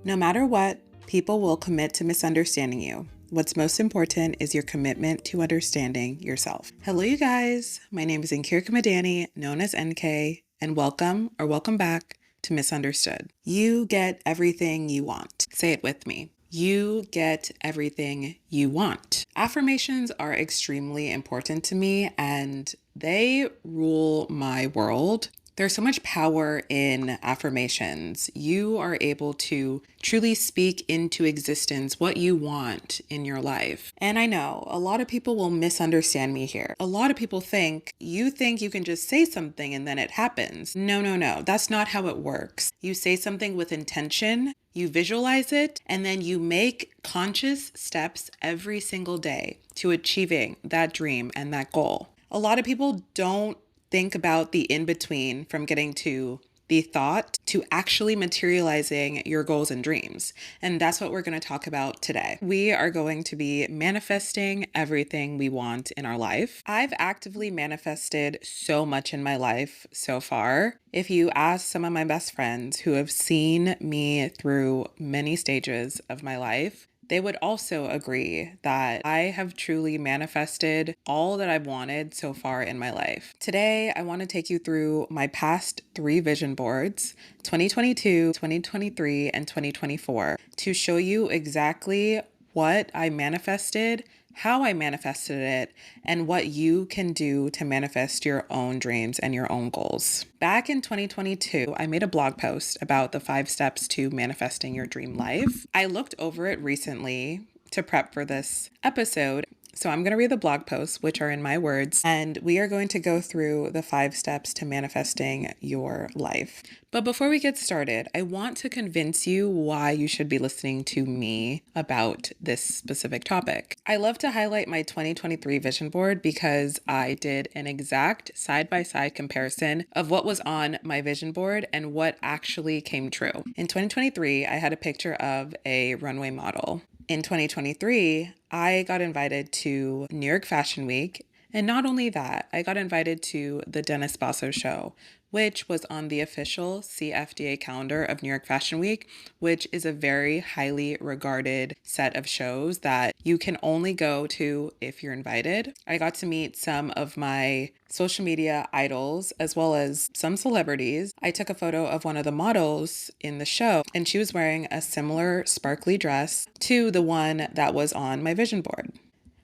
No matter what, people will commit to misunderstanding you. What's most important is your commitment to understanding yourself. Hello, you guys. My name is Nkirka Madani, known as NK, and welcome back to Misunderstood. You get everything you want. Say it with me. You get everything you want. Affirmations are extremely important to me and they rule my world. There's so much power in affirmations. You are able to truly speak into existence what you want in your life. And I know a lot of people will misunderstand me here. A lot of people think you can just say something and then it happens. No. That's not how it works. You say something with intention, you visualize it, and then you make conscious steps every single day to achieving that dream and that goal. A lot of people don't think about the in-between from getting to the thought to actually materializing your goals and dreams. And that's what we're going to talk about today. We are going to be manifesting everything we want in our life. I've actively manifested so much in my life so far. If you ask some of my best friends who have seen me through many stages of my life, they would also agree that I have truly manifested all that I've wanted so far in my life. Today, I want to take you through my past 3 vision boards, 2022, 2023, and 2024, to show you exactly what I manifested, how I manifested it, and what you can do to manifest your own dreams and your own goals. Back in 2022, I made a blog post about the 5 steps to manifesting your dream life. I looked over it recently to prep for this episode. So I'm going to read the blog posts, which are in my words, and we are going to go through the 5 steps to manifesting your life. But before we get started, I want to convince you why you should be listening to me about this specific topic. I love to highlight my 2023 vision board because I did an exact side-by-side comparison of what was on my vision board and what actually came true. In 2023, I had a picture of a runway model. In 2023, I got invited to New York Fashion Week. And not only that, I got invited to the Dennis Basso show, which was on the official CFDA calendar of New York Fashion Week, which is a very highly regarded set of shows that you can only go to if you're invited. I got to meet some of my social media idols as well as some celebrities. I took a photo of one of the models in the show and she was wearing a similar sparkly dress to the one that was on my vision board.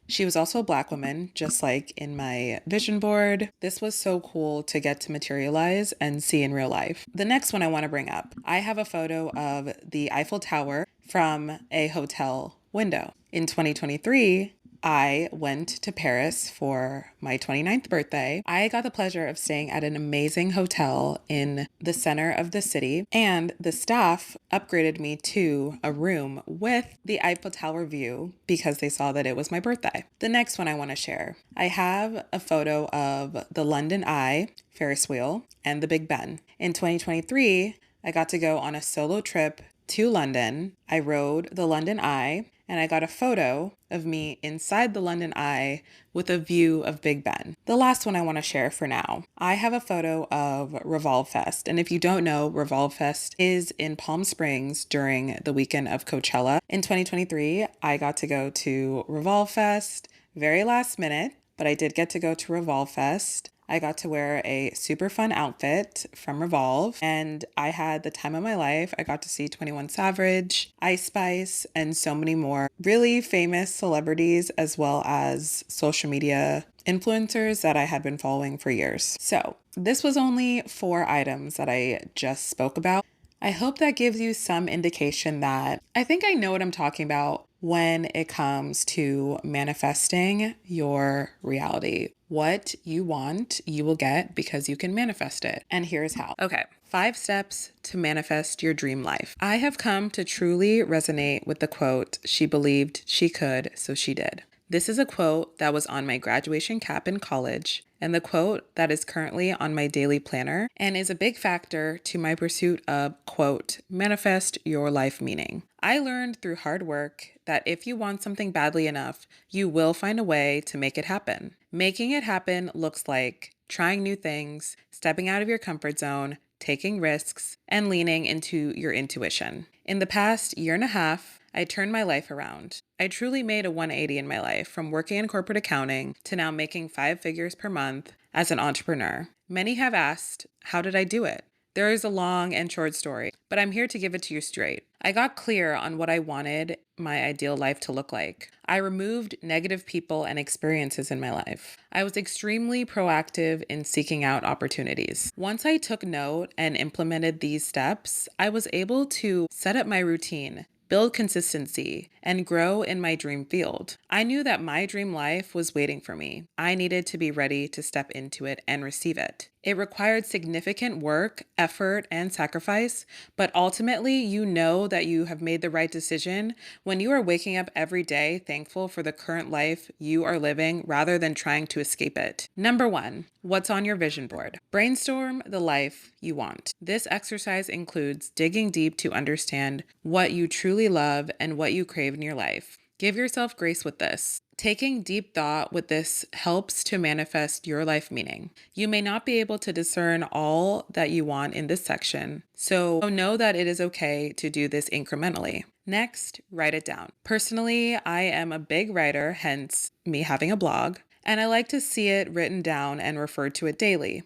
She was also a Black woman, just like in my vision board. This was so cool to get to materialize and see in real life. The next one I want to bring up, I have a photo of the Eiffel Tower from a hotel window. In 2023, I went to Paris for my 29th birthday. I got the pleasure of staying at an amazing hotel in the center of the city, and the staff upgraded me to a room with the Eiffel Tower view because they saw that it was my birthday. The next one I want to share, I have a photo of the London Eye Ferris wheel and the Big Ben. In 2023, I got to go on a solo trip to London. I rode the London Eye and I got a photo of me inside the London Eye with a view of Big Ben. The last one I want to share for now, I have a photo of Revolve Fest. And if you don't know, Revolve Fest is in Palm Springs during the weekend of Coachella. In 2023, I got to go to Revolve Fest, very last minute, but I did get to go to Revolve Fest. I got to wear a super fun outfit from Revolve and I had the time of my life. I got to see 21 Savage, Ice Spice, and so many more really famous celebrities as well as social media influencers that I had been following for years. So this was only 4 items that I just spoke about. I hope that gives you some indication that I think I know what I'm talking about when it comes to manifesting your reality. What you want, you will get because you can manifest it. And here's how. Okay, 5 steps to manifest your dream life. I have come to truly resonate with the quote, "She believed she could, so she did." This is a quote that was on my graduation cap in college, and the quote that is currently on my daily planner and is a big factor to my pursuit of, quote, manifest your life meaning. I learned through hard work that if you want something badly enough, you will find a way to make it happen. Making it happen looks like trying new things, stepping out of your comfort zone, taking risks, and leaning into your intuition. In the past year and a half, I turned my life around. I truly made a 180 in my life, from working in corporate accounting to now making 5 figures per month as an entrepreneur. Many have asked, how did I do it? There is a long and short story, but I'm here to give it to you straight. I got clear on what I wanted my ideal life to look like. I removed negative people and experiences in my life. I was extremely proactive in seeking out opportunities. Once I took note and implemented these steps, I was able to set up my routine, build consistency, and grow in my dream field. I knew that my dream life was waiting for me. I needed to be ready to step into it and receive it. It required significant work, effort, and sacrifice, but ultimately, you know that you have made the right decision when you are waking up every day thankful for the current life you are living rather than trying to escape it. Number 1, what's on your vision board? Brainstorm the life you want. This exercise includes digging deep to understand what you truly love and what you crave in your life. Give yourself grace with this. Taking deep thought with this helps to manifest your life meaning. You may not be able to discern all that you want in this section, so know that it is okay to do this incrementally. Next, write it down. Personally, I am a big writer, hence me having a blog, and I like to see it written down and refer to it daily.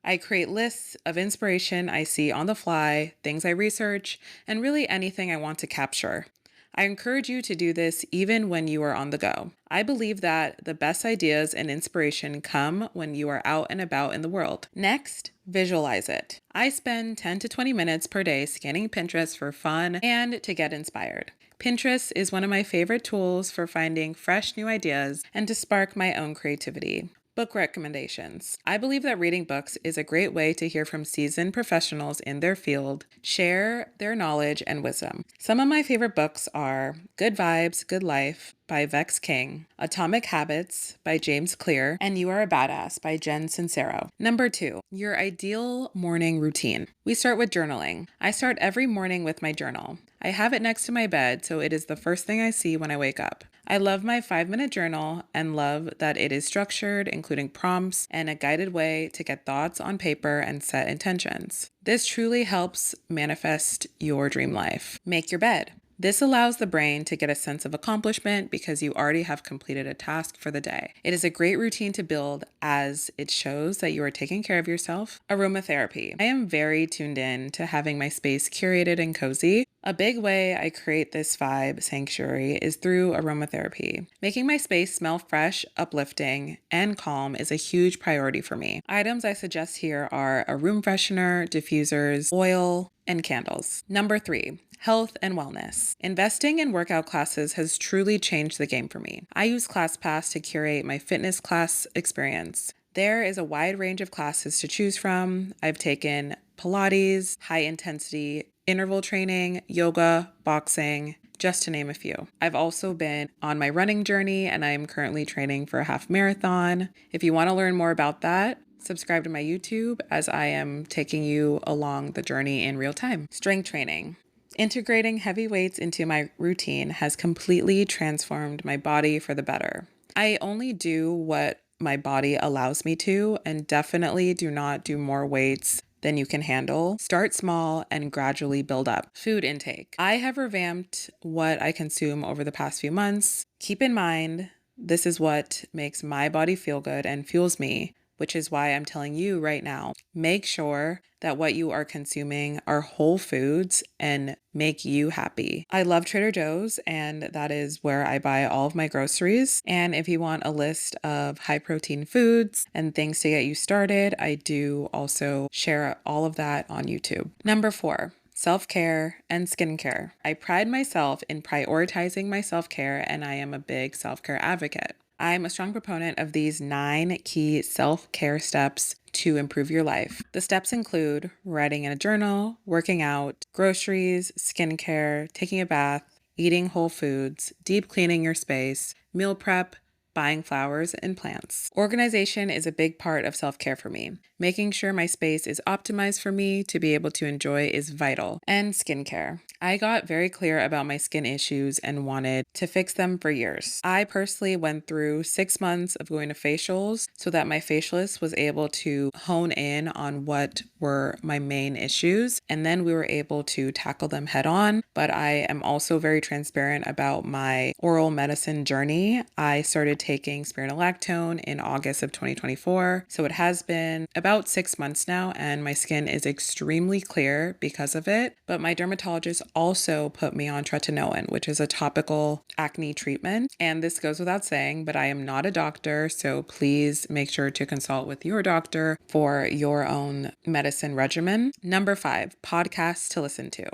I create lists of inspiration I see on the fly, things I research, and really anything I want to capture. I encourage you to do this even when you are on the go. I believe that the best ideas and inspiration come when you are out and about in the world. Next, visualize it. I spend 10 to 20 minutes per day scanning Pinterest for fun and to get inspired. Pinterest is one of my favorite tools for finding fresh new ideas and to spark my own creativity. Book recommendations. I believe that reading books is a great way to hear from seasoned professionals in their field, share their knowledge and wisdom. Some of my favorite books are Good Vibes, Good Life by Vex King, Atomic Habits by James Clear, and You Are a Badass by Jen Sincero. Number 2, your ideal morning routine. We start with journaling. I start every morning with my journal. I have it next to my bed, so it is the first thing I see when I wake up. I love my 5-minute journal and love that it is structured, including prompts and a guided way to get thoughts on paper and set intentions. This truly helps manifest your dream life. Make your bed. This allows the brain to get a sense of accomplishment because you already have completed a task for the day. It is a great routine to build as it shows that you are taking care of yourself. Aromatherapy. I am very tuned in to having my space curated and cozy. A big way I create this vibe sanctuary is through aromatherapy. Making my space smell fresh, uplifting, and calm is a huge priority for me. Items I suggest here are a room freshener, diffusers, oil, and candles. Number 3, health and wellness. Investing in workout classes has truly changed the game for me. I use ClassPass to curate my fitness class experience. There is a wide range of classes to choose from. I've taken Pilates, high intensity interval training, yoga, boxing, just to name a few. I've also been on my running journey and I am currently training for a half marathon. If you want to learn more about that, subscribe to my YouTube as I am taking you along the journey in real time. Strength training. Integrating heavy weights into my routine has completely transformed my body for the better. I only do what my body allows me to and definitely do not do more weights than you can handle. Start small and gradually build up. Food intake. I have revamped what I consume over the past few months. Keep in mind, this is what makes my body feel good and fuels me, which is why I'm telling you right now, make sure that what you are consuming are whole foods and make you happy. I love Trader Joe's and that is where I buy all of my groceries. And if you want a list of high protein foods and things to get you started, I do also share all of that on YouTube. Number 4, self-care and skincare. I pride myself in prioritizing my self-care and I am a big self-care advocate. I'm a strong proponent of these 9 key self-care steps to improve your life. The steps include writing in a journal, working out, groceries, skincare, taking a bath, eating whole foods, deep cleaning your space, meal prep, buying flowers and plants. Organization is a big part of self-care for me. Making sure my space is optimized for me to be able to enjoy is vital. And skincare. I got very clear about my skin issues and wanted to fix them for years. I personally went through 6 months of going to facials so that my facialist was able to hone in on what were my main issues, and then we were able to tackle them head on. But I am also very transparent about my oral medicine journey. I started taking spironolactone in August of 2024, so it has been about 6 months now, and my skin is extremely clear because of it. But my dermatologist also put me on tretinoin, which is a topical acne treatment. And this goes without saying, but I am not a doctor, so please make sure to consult with your doctor for your own medicine regimen. Number 5, podcasts to listen to.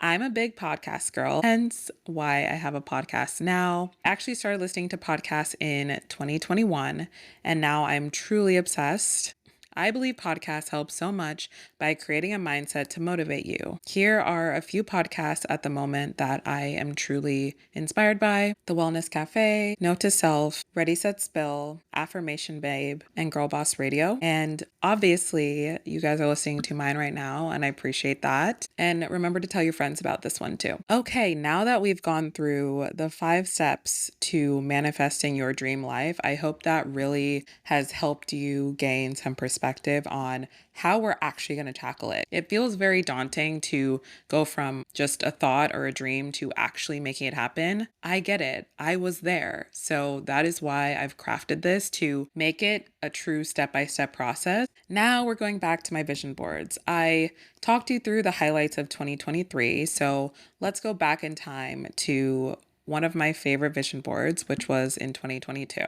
I'm a big podcast girl, hence why I have a podcast now. I actually started listening to podcasts in 2021, and now I'm truly obsessed. I believe podcasts help so much by creating a mindset to motivate you. Here are a few podcasts at the moment that I am truly inspired by: The Wellness Cafe, Note to Self, Ready, Set, Spill, Affirmation Babe, and Girl Boss Radio. And obviously, you guys are listening to mine right now, and I appreciate that. And remember to tell your friends about this one too. Okay, now that we've gone through the 5 steps to manifesting your dream life, I hope that really has helped you gain some perspective on how we're actually going to tackle it. It feels very daunting to go from just a thought or a dream to actually making it happen. I get it. I was there. So that is why I've crafted this to make it a true step-by-step process. Now we're going back to my vision boards. I talked you through the highlights of 2023. So let's go back in time to one of my favorite vision boards, which was in 2022.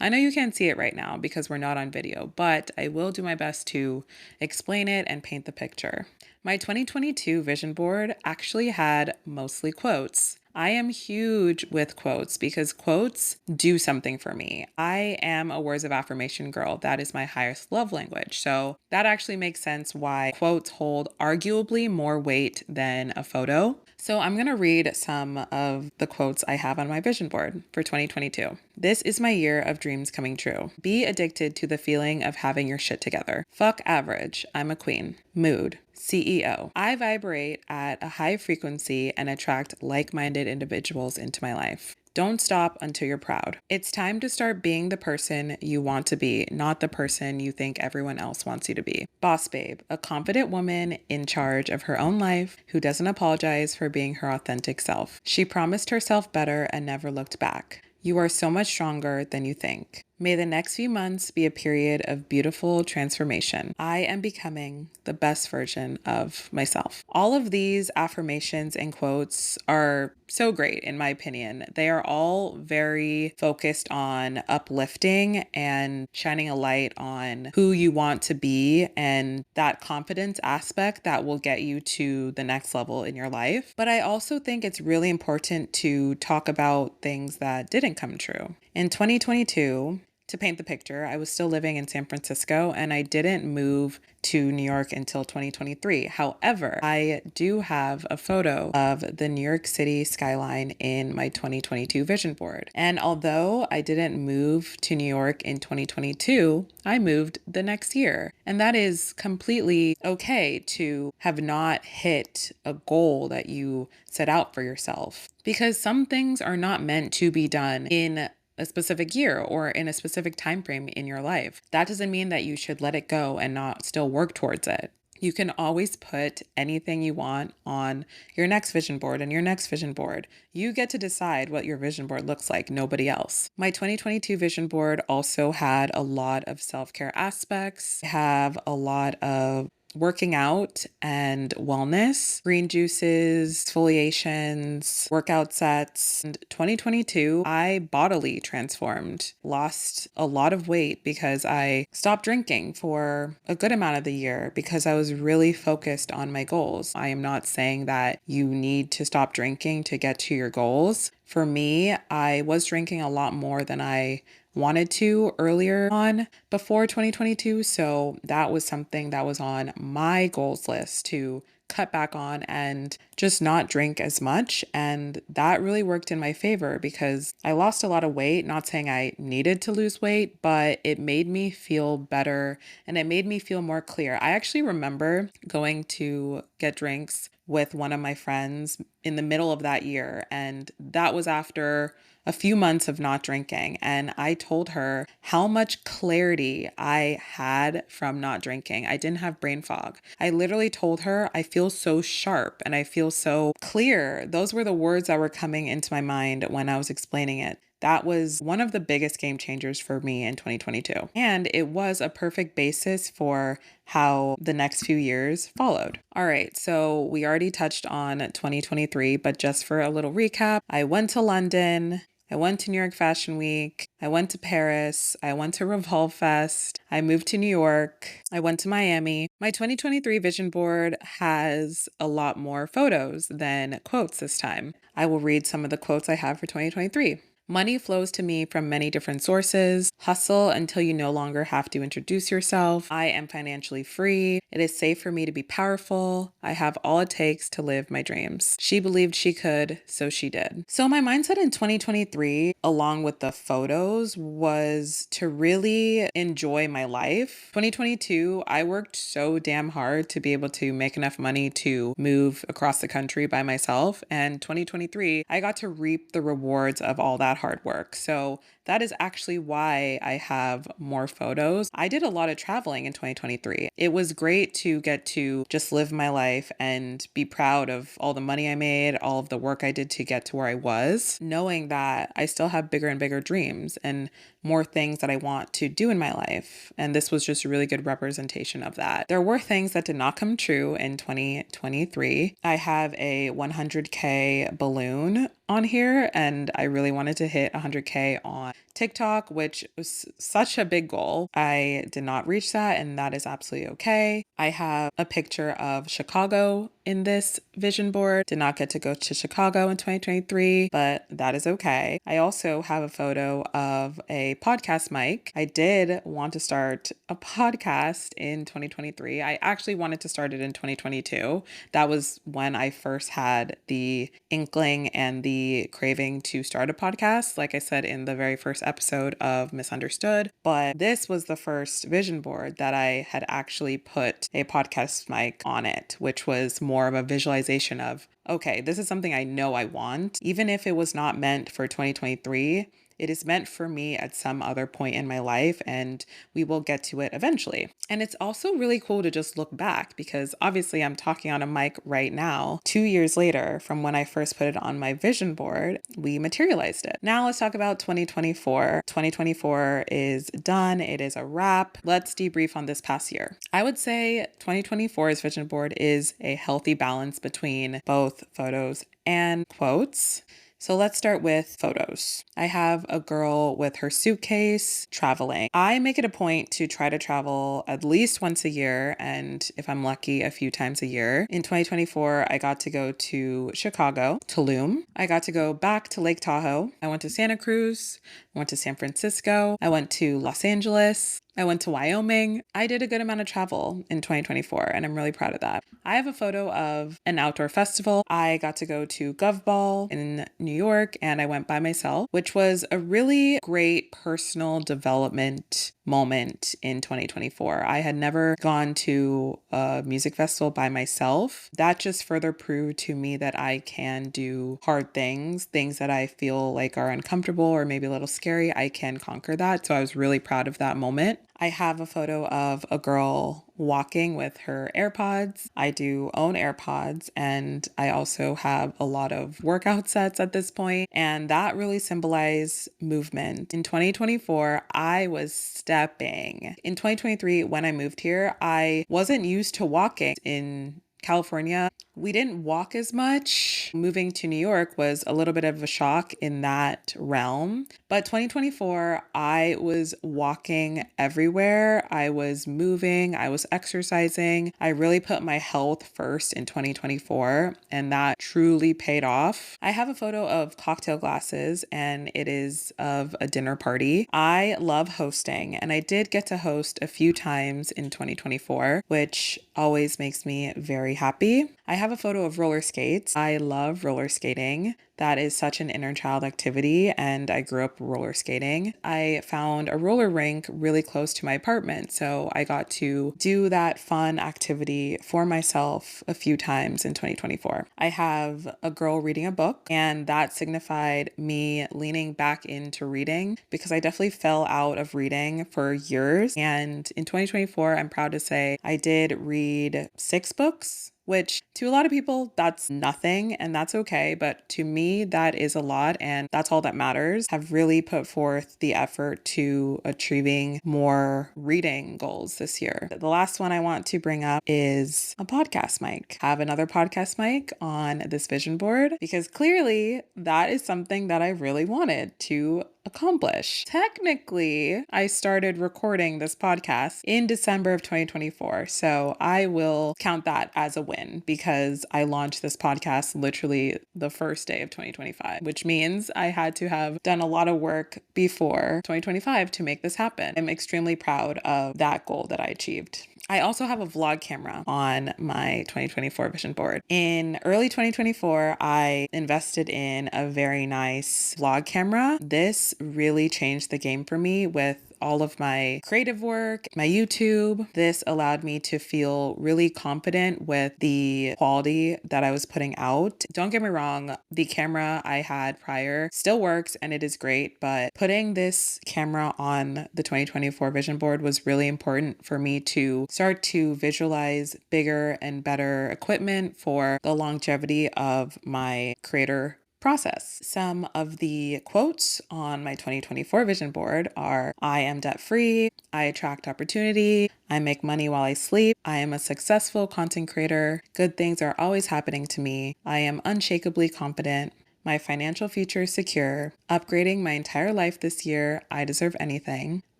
I know you can't see it right now because we're not on video, but I will do my best to explain it and paint the picture. My 2022 vision board actually had mostly quotes. I am huge with quotes because quotes do something for me. I am a words of affirmation girl. That is my highest love language. So that actually makes sense why quotes hold arguably more weight than a photo. So I'm going to read some of the quotes I have on my vision board for 2022. This is my year of dreams coming true. Be addicted to the feeling of having your shit together. Fuck average. I'm a queen. Mood. CEO. I vibrate at a high frequency and attract like-minded individuals into my life. Don't stop until you're proud. It's time to start being the person you want to be, not the person you think everyone else wants you to be. Boss babe, a confident woman in charge of her own life who doesn't apologize for being her authentic self. She promised herself better and never looked back. You are so much stronger than you think. May the next few months be a period of beautiful transformation. I am becoming the best version of myself. All of these affirmations and quotes are so great, in my opinion. They are all very focused on uplifting and shining a light on who you want to be and that confidence aspect that will get you to the next level in your life. But I also think it's really important to talk about things that didn't come true. In 2022, to paint the picture, I was still living in San Francisco and I didn't move to New York until 2023. However, I do have a photo of the New York City skyline in my 2022 vision board. And although I didn't move to New York in 2022, I moved the next year. And that is completely okay to have not hit a goal that you set out for yourself, because some things are not meant to be done in a specific year or in a specific time frame in your life. That doesn't mean that you should let it go and not still work towards it. You can always put anything you want on your next vision board and your next vision board. You get to decide what your vision board looks like, nobody else. My 2022 vision board also had a lot of self-care aspects. I have a lot of working out and wellness, green juices, exfoliations, workout sets. And 2022, I bodily transformed, lost a lot of weight because I stopped drinking for a good amount of the year because I was really focused on my goals. I am not saying that you need to stop drinking to get to your goals. For me, I was drinking a lot more than I wanted to earlier on before 2022. So that was something that was on my goals list to cut back on and just not drink as much. And that really worked in my favor because I lost a lot of weight. Not saying I needed to lose weight, but it made me feel better and it made me feel more clear. I actually remember going to get drinks with one of my friends in the middle of that year. And that was after a few months of not drinking. And I told her how much clarity I had from not drinking. I didn't have brain fog. I literally told her, I feel so sharp and I feel so clear. Those were the words that were coming into my mind when I was explaining it. That was one of the biggest game changers for me in 2022. And it was a perfect basis for how the next few years followed. All right, so we already touched on 2023, but just for a little recap, I went to London. I went to New York Fashion Week. I went to Paris. I went to Revolve Fest. I moved to New York. I went to Miami. My 2023 vision board has a lot more photos than quotes this time. I will read some of the quotes I have for 2023. Money flows to me from many different sources. Hustle until you no longer have to introduce yourself. I am financially free. It is safe for me to be powerful. I have all it takes to live my dreams. She believed she could, so she did. So my mindset in 2023, along with the photos, was to really enjoy my life. 2022, I worked so damn hard to be able to make enough money to move across the country by myself. And 2023, I got to reap the rewards of all that hard work. So that is actually why I have more photos. I did a lot of traveling in 2023. It was great to get to just live my life and be proud of all the money I made, all of the work I did to get to where I was, knowing that I still have bigger and bigger dreams and more things that I want to do in my life. And this was just a really good representation of that. There were things that did not come true in 2023. I have a 100K balloon on here and I really wanted to hit 100K on TikTok, which was such a big goal. I did not reach that and that is absolutely okay. I have a picture of Chicago in this vision board. Did not get to go to Chicago in 2023, but that is okay. I also have a photo of a podcast mic. I did want to start a podcast in 2023. I actually wanted to start it in 2022. That was when I first had the inkling and the craving to start a podcast, like I said in the very first episode of Misunderstood. But this was the first vision board that I had actually put a podcast mic on it, which was more of a visualization of, okay, this is something I know I want. Even if it was not meant for 2023, it is meant for me at some other point in my life, and we will get to it eventually. And it's also really cool to just look back because obviously I'm talking on a mic right now, 2 years later from when I first put it on my vision board, we materialized it. Now let's talk about 2024. 2024 is done. It is a wrap. Let's debrief on this past year. I would say 2024's vision board is a healthy balance between both photos and quotes. So let's start with photos. I have a girl with her suitcase traveling. I make it a point to try to travel at least once a year, and if I'm lucky, a few times a year. In 2024, I got to go to Chicago, Tulum. I got to go back to Lake Tahoe. I went to Santa Cruz. I went to San Francisco. I went to Los Angeles. I went to Wyoming. I did a good amount of travel in 2024, and I'm really proud of that. I have a photo of an outdoor festival. I got to go to Gov Ball in New York, and I went by myself, which was a really great personal development moment in 2024. I had never gone to a music festival by myself. That just further proved to me that I can do hard things that I feel like are uncomfortable or maybe a little scary. I can conquer that. So I was really proud of that moment. I have a photo of a girl walking with her AirPods. I do own AirPods and I also have a lot of workout sets at this point, and that really symbolized movement. In 2024, I was stepping. In 2023, when I moved here, I wasn't used to walking. In California, we didn't walk as much. Moving to New York was a little bit of a shock in that realm. But 2024, I was walking everywhere. I was moving. I was exercising. I really put my health first in 2024, and that truly paid off. I have a photo of cocktail glasses, and it is of a dinner party. I love hosting, and I did get to host a few times in 2024, which always makes me very happy. I have a photo of roller skates. I love roller skating. That is such an inner child activity, and I grew up roller skating. I found a roller rink really close to my apartment, so I got to do that fun activity for myself a few times in 2024. I have a girl reading a book, and that signified me leaning back into reading because I definitely fell out of reading for years. And in 2024, I'm proud to say I did read 6 books, which to a lot of people, that's nothing and that's okay. But to me, that is a lot. And that's all that matters. Have really put forth the effort to achieving more reading goals this year. The last one I want to bring up is a podcast mic. Have another podcast mic on this vision board because clearly that is something that I really wanted to accomplish. Technically, I started recording this podcast in December of 2024. So I will count that as a win because I launched this podcast literally the first day of 2025, which means I had to have done a lot of work before 2025 to make this happen. I'm extremely proud of that goal that I achieved. I also have a vlog camera on my 2024 vision board. In early 2024, I invested in a very nice vlog camera. This really changed the game for me with all of my creative work, my YouTube. This allowed me to feel really confident with the quality that I was putting out. Don't get me wrong, the camera I had prior still works and it is great, but putting this camera on the 2024 vision board was really important for me to start to visualize bigger and better equipment for the longevity of my creator process. Some of the quotes on my 2024 vision board are: I am debt free, I attract opportunity, I make money while I sleep, I am a successful content creator, good things are always happening to me, I am unshakably confident, my financial future is secure, upgrading my entire life this year, I deserve anything,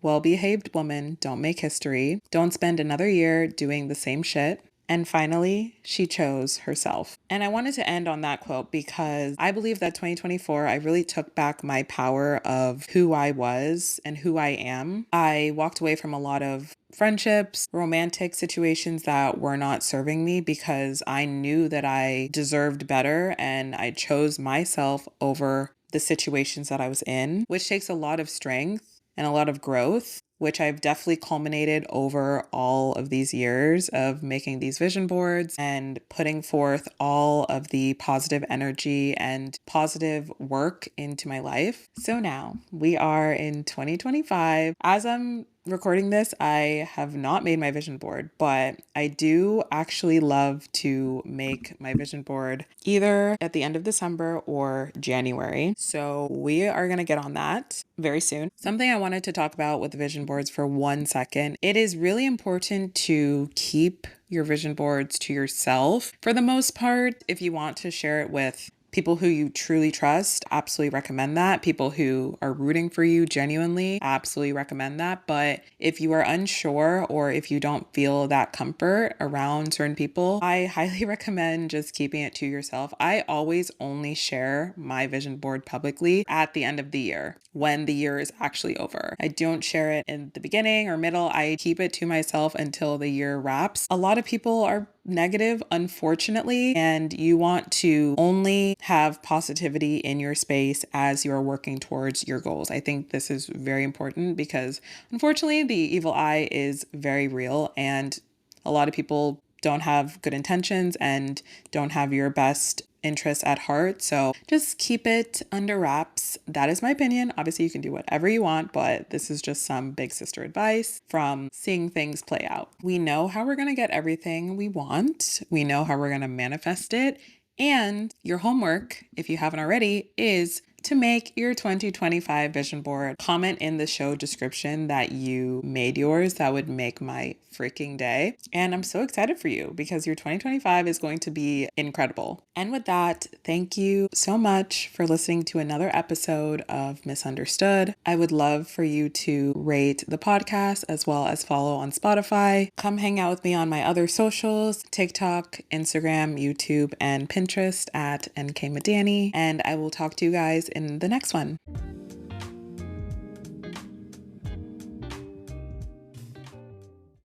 well-behaved woman, don't make history, don't spend another year doing the same shit, and finally, she chose herself. And I wanted to end on that quote because I believe that 2024, I really took back my power of who I was and who I am. I walked away from a lot of friendships, romantic situations that were not serving me because I knew that I deserved better and I chose myself over the situations that I was in, which takes a lot of strength and a lot of growth, which I've definitely culminated over all of these years of making these vision boards and putting forth all of the positive energy and positive work into my life. So now we are in 2025. As I'm recording this, I have not made my vision board, but I do actually love to make my vision board either at the end of December or January. So we are going to get on that very soon. Something I wanted to talk about with vision boards for 1 second. It is really important to keep your vision boards to yourself for the most part. If you want to share it with people who you truly trust, absolutely recommend that. People who are rooting for you genuinely, absolutely recommend that. But if you are unsure or if you don't feel that comfort around certain people, I highly recommend just keeping it to yourself. I always only share my vision board publicly at the end of the year when the year is actually over. I don't share it in the beginning or middle. I keep it to myself until the year wraps. A lot of people are negative, unfortunately, and you want to only have positivity in your space as you are working towards your goals. I think this is very important because unfortunately the evil eye is very real and a lot of people don't have good intentions and don't have your best interests at heart. So just keep it under wraps. That is my opinion. Obviously, you can do whatever you want, but this is just some big sister advice from seeing things play out. We know how we're going to get everything we want. We know how we're going to manifest it. And your homework, if you haven't already, is to make your 2025 vision board. Comment in the show description that you made yours. That would make my freaking day. And I'm so excited for you because your 2025 is going to be incredible. And with that, thank you so much for listening to another episode of Misunderstood. I would love for you to rate the podcast as well as follow on Spotify. Come hang out with me on my other socials, TikTok, Instagram, YouTube, and Pinterest at NK Madani. And I will talk to you guys in the next one.